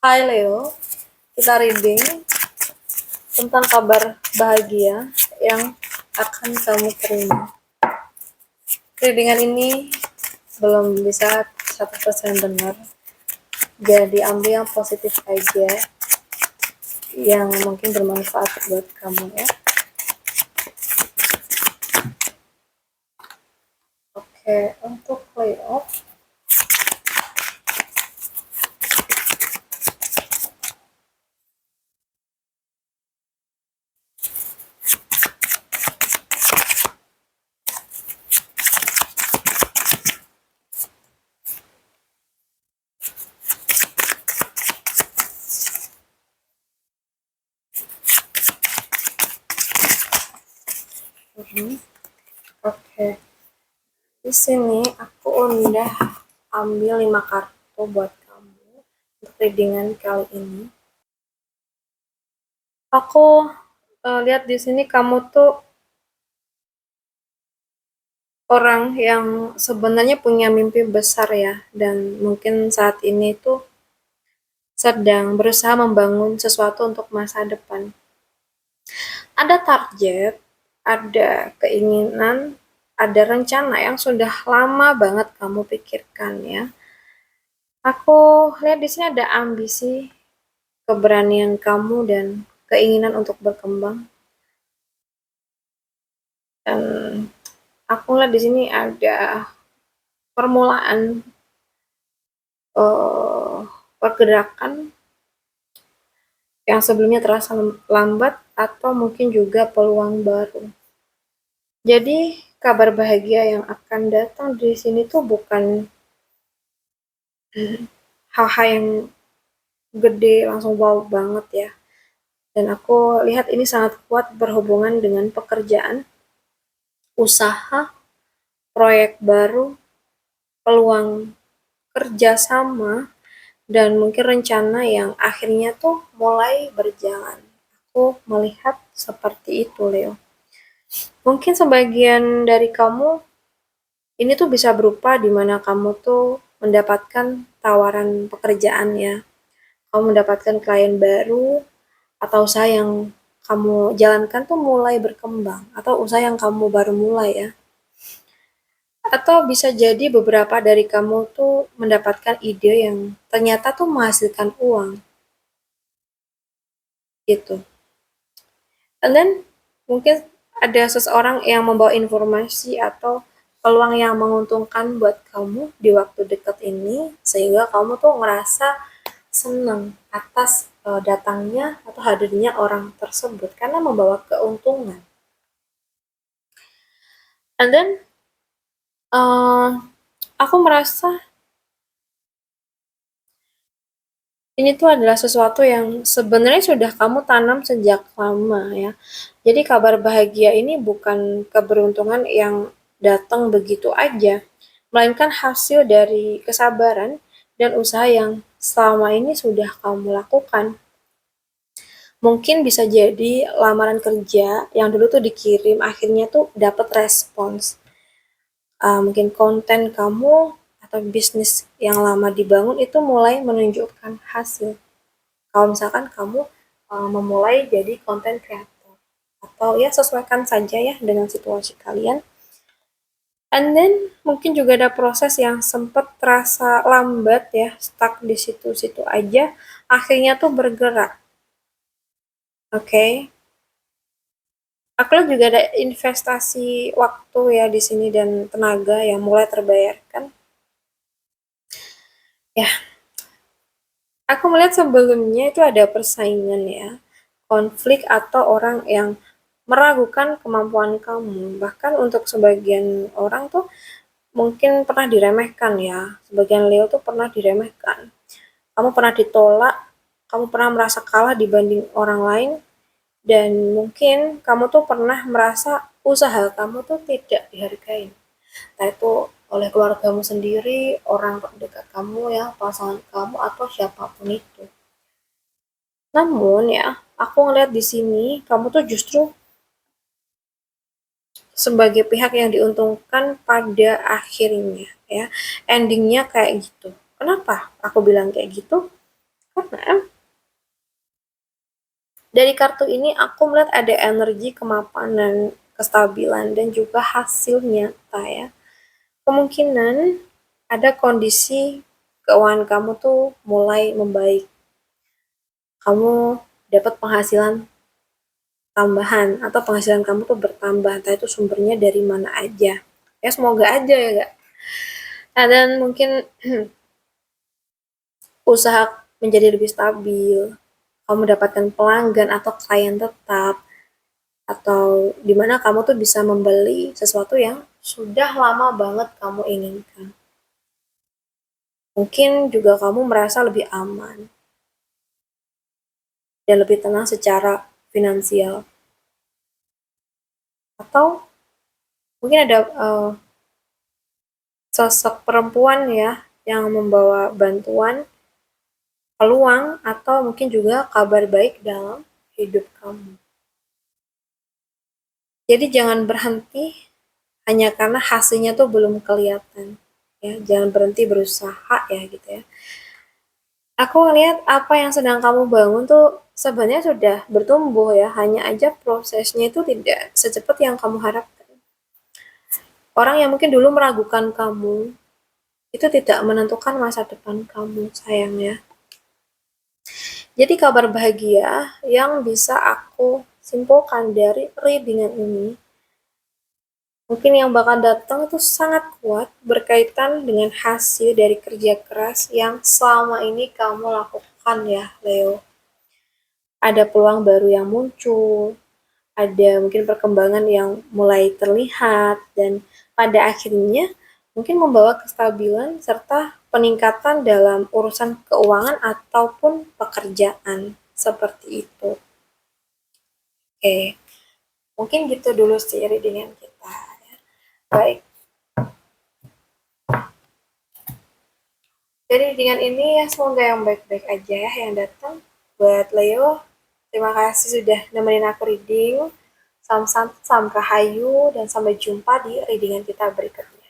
Hai Leo, kita reading tentang kabar bahagia yang akan kamu terima. Readingan ini belum bisa 100% benar, jadi ambil yang positif aja, yang mungkin bermanfaat buat kamu ya. Oke, untuk Leo, oke, di sini aku udah ambil 5 kartu buat kamu untuk readingan kali ini. Aku lihat di sini kamu tuh orang yang sebenarnya punya mimpi besar ya, dan mungkin saat ini tuh sedang berusaha membangun sesuatu untuk masa depan. Ada target, ada keinginan, ada rencana yang sudah lama banget kamu pikirkan ya. Aku lihat di sini ada ambisi, keberanian kamu dan keinginan untuk berkembang. Dan aku lihat di sini ada permulaan pergerakan yang sebelumnya terasa lambat atau mungkin juga peluang baru. Jadi kabar bahagia yang akan datang di sini tuh bukan hal-hal yang gede langsung wow banget ya. Dan aku lihat ini sangat kuat berhubungan dengan pekerjaan, usaha, proyek baru, peluang kerjasama, dan mungkin rencana yang akhirnya tuh mulai berjalan. Aku melihat seperti itu, Leo. Mungkin sebagian dari kamu ini tuh bisa berupa di mana kamu tuh mendapatkan tawaran pekerjaan ya. Kamu mendapatkan klien baru atau usaha yang kamu jalankan tuh mulai berkembang atau usaha yang kamu baru mulai ya. Atau bisa jadi beberapa dari kamu tuh mendapatkan ide yang ternyata tuh menghasilkan uang gitu. And then mungkin ada seseorang yang membawa informasi atau peluang yang menguntungkan buat kamu di waktu dekat ini sehingga kamu tuh ngerasa senang atas datangnya atau hadirnya orang tersebut karena membawa keuntungan. And then aku merasa ini tuh adalah sesuatu yang sebenarnya sudah kamu tanam sejak lama ya. Jadi kabar bahagia ini bukan keberuntungan yang datang begitu aja, melainkan hasil dari kesabaran dan usaha yang selama ini sudah kamu lakukan. Mungkin bisa jadi lamaran kerja yang dulu tuh dikirim akhirnya tuh dapat respons. Mungkin konten kamu atau bisnis yang lama dibangun itu mulai menunjukkan hasil. Kalau misalkan kamu memulai jadi konten creator atau ya sesuaikan saja ya dengan situasi kalian. And then mungkin juga ada proses yang sempat terasa lambat ya, stuck di situ-situ aja, akhirnya tuh bergerak. Oke. Okay? Aku lihat juga ada investasi waktu ya di sini dan tenaga yang mulai terbayarkan. Ya, aku melihat sebelumnya itu ada persaingan ya, konflik atau orang yang meragukan kemampuan kamu. Bahkan untuk sebagian orang tuh mungkin pernah diremehkan ya. Sebagian Leo tuh pernah diremehkan. Kamu pernah ditolak, kamu pernah merasa kalah dibanding orang lain, dan mungkin kamu tuh pernah merasa usaha kamu tuh tidak dihargai. Entah itu oleh keluargamu sendiri, orang terdekat kamu ya, pasangan kamu atau siapapun itu. Namun ya, aku ngeliat di sini kamu tuh justru sebagai pihak yang diuntungkan pada akhirnya ya. Endingnya kayak gitu. Kenapa aku bilang kayak gitu? Karena dari kartu ini aku melihat ada energi kemapanan, kestabilan, dan juga hasil nyata ya. Kemungkinan ada kondisi keuangan kamu tuh mulai membaik. Kamu dapat penghasilan tambahan atau penghasilan kamu tuh bertambah, entah itu sumbernya dari mana aja. Ya semoga aja ya gak. Nah, dan mungkin usaha menjadi lebih stabil, kamu dapatkan pelanggan atau klien tetap, atau dimana kamu tuh bisa membeli sesuatu yang sudah lama banget kamu inginkan. Mungkin juga kamu merasa lebih aman dan lebih tenang secara finansial. Atau mungkin ada sosok perempuan ya yang membawa bantuan, peluang, atau mungkin juga kabar baik dalam hidup kamu. Jadi jangan berhenti hanya karena hasilnya tuh belum kelihatan. Ya, jangan berhenti berusaha ya gitu ya. Aku ngelihat apa yang sedang kamu bangun tuh sebenarnya sudah bertumbuh ya, hanya aja prosesnya itu tidak secepat yang kamu harapkan. Orang yang mungkin dulu meragukan kamu, itu tidak menentukan masa depan kamu, sayangnya. Jadi kabar bahagia yang bisa aku simpulkan dari readingan ini, mungkin yang bakal datang itu sangat kuat berkaitan dengan hasil dari kerja keras yang selama ini kamu lakukan ya, Leo. Ada peluang baru yang muncul, ada mungkin perkembangan yang mulai terlihat, dan pada akhirnya mungkin membawa kestabilan serta peningkatan dalam urusan keuangan ataupun pekerjaan seperti itu. Oke, mungkin gitu dulu sih readingan kita. Baik, jadi dengan ini ya semoga yang baik-baik aja ya yang datang. Buat Leo, terima kasih sudah nemenin aku reading. Salam santu, salam rahayu, dan sampai jumpa di readingan kita berikutnya.